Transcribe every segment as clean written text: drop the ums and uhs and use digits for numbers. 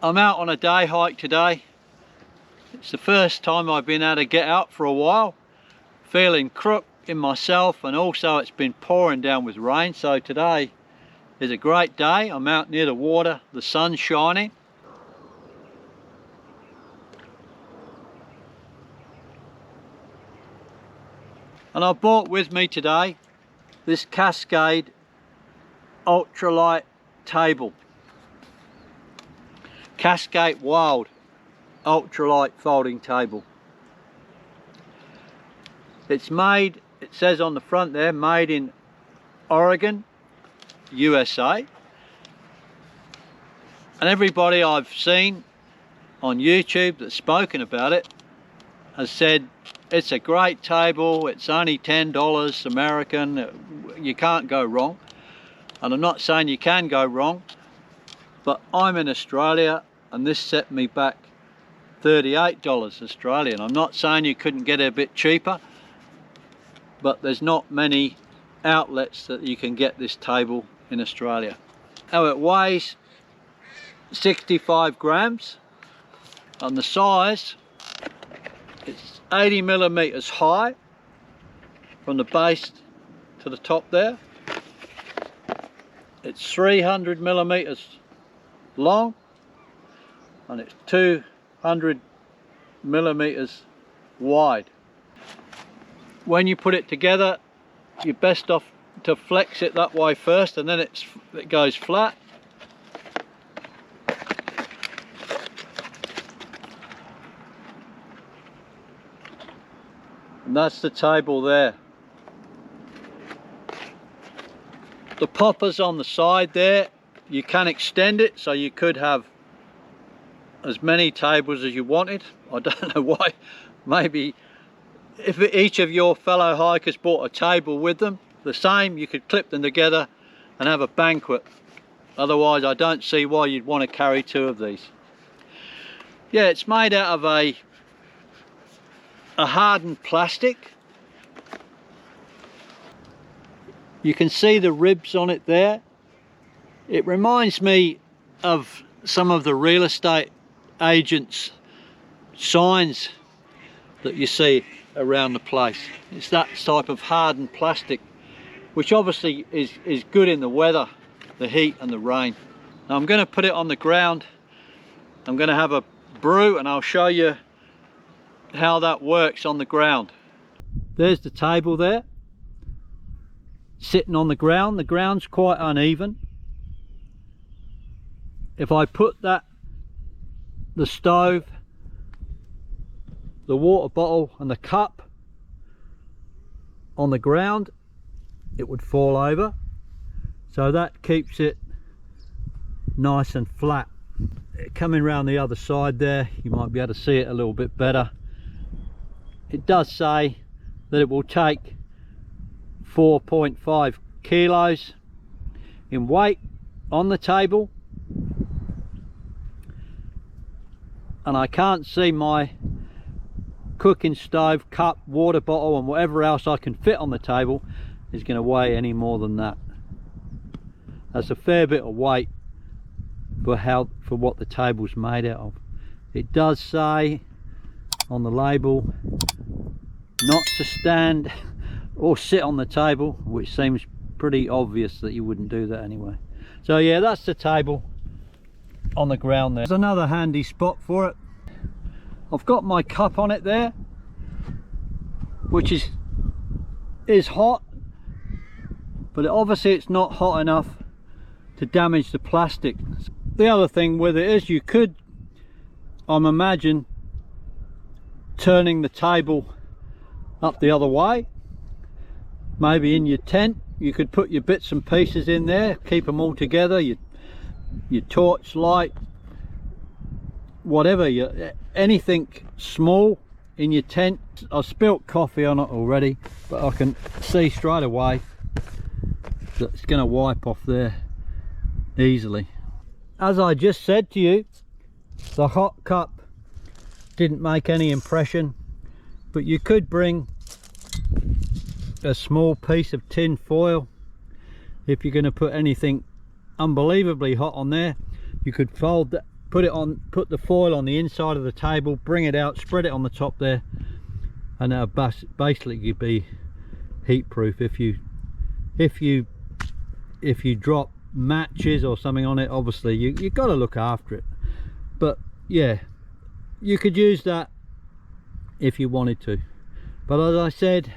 I'm out on a day hike today. It's the first time I've been able to get out for a while. Feeling crook in myself, and also it's been pouring down with rain, so today is a great day. I'm out near the water, the sun's shining. And I brought with me today this Cascade Ultralight table. 𝐾𝐨𝐬 Ultralight folding table. It's made, it says on the front there, made in Oregon, USA. And everybody I've seen on YouTube that's spoken about it has said it's a great table, it's only $10 American, you can't go wrong. And I'm not saying you can go wrong, but I'm in Australia and this set me back $38 Australian. I'm not saying you couldn't get it a bit cheaper, but there's not many outlets that you can get this table in Australia. Now it weighs 65 grams, and the size, it's 80 millimeters high from the base to the top there. It's 300 millimeters long, and it's 200 millimeters wide. When you put it together, you're best off to flex it that way first, and then it goes flat. And that's the table there. The poppers on the side there, you can extend it so you could have as many tables as you wanted. I don't know why. Maybe if each of your fellow hikers bought a table with them, the same, you could clip them together and have a banquet. Otherwise, I don't see why you'd want to carry two of these. Yeah, it's made out of a hardened plastic. You can see the ribs on it there. It reminds me of some of the real estate agents' signs that you see around the place. It's that type of hardened plastic, which obviously is good in the weather, the heat and the rain. Now I'm going to put it on the ground. I'm going to have a brew and I'll show you how that works on the ground. There's the table there, sitting on the ground. The ground's quite uneven. If I put the stove, the water bottle and the cup on the ground, it would fall over. So that keeps it nice and flat. Coming around the other side there, you might be able to see it a little bit better. It does say that it will take 4.5 kilos in weight on the table, and I can't see my cooking stove, cup, water bottle and whatever else I can fit on the table is going to weigh any more than that. That's a fair bit of weight for what the table's made out of. It does say on the label not to stand or sit on the table, which seems pretty obvious that you wouldn't do that anyway. So yeah, that's the table on the ground there. There's another handy spot for it. I've got my cup on it there, which is hot, but obviously it's not hot enough to damage the plastic. The other thing with it is you could, I'm imagining, turning the table up the other way. Maybe in your tent you could put your bits and pieces in there, keep them all together, your torch light, whatever, anything small in your tent. I've spilt coffee on it already, but I can see straight away that it's going to wipe off there easily. As I just said to you, the hot cup didn't make any impression, but you could bring a small piece of tin foil if you're going to put anything unbelievably hot on there. You could fold that, put the foil on the inside of the table, bring it out, spread it on the top there, and that'll basically be heat proof. If you drop matches or something on it, obviously you've got to look after it, but yeah, you could use that if you wanted to, but as I said,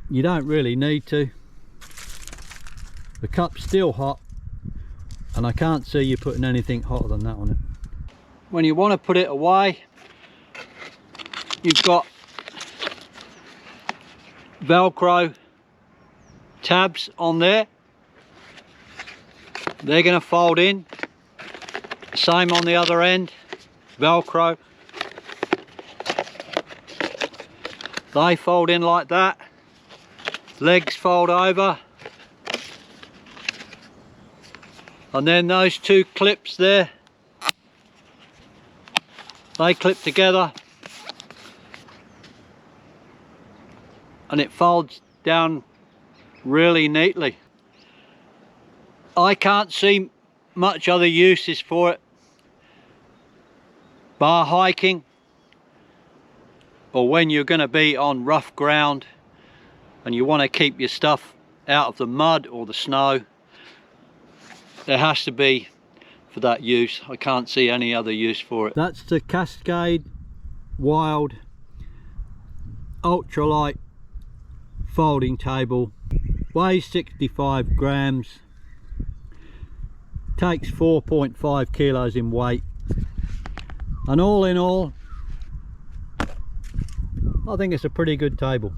you don't really need to. The cup's still hot, and I can't see you putting anything hotter than that on it. When you want to put it away, you've got Velcro tabs on there. They're going to fold in. Same on the other end, Velcro. They fold in like that. Legs fold over. And then those two clips there, they clip together and it folds down really neatly. I can't see much other uses for it, bar hiking, or when you're going to be on rough ground and you want to keep your stuff out of the mud or the snow. There has to be for that use. I can't see any other use for it. That's the Cascade Wild Ultralight folding table. Weighs 65 grams. Takes 4.5 kilos in weight. And all in all, I think it's a pretty good table.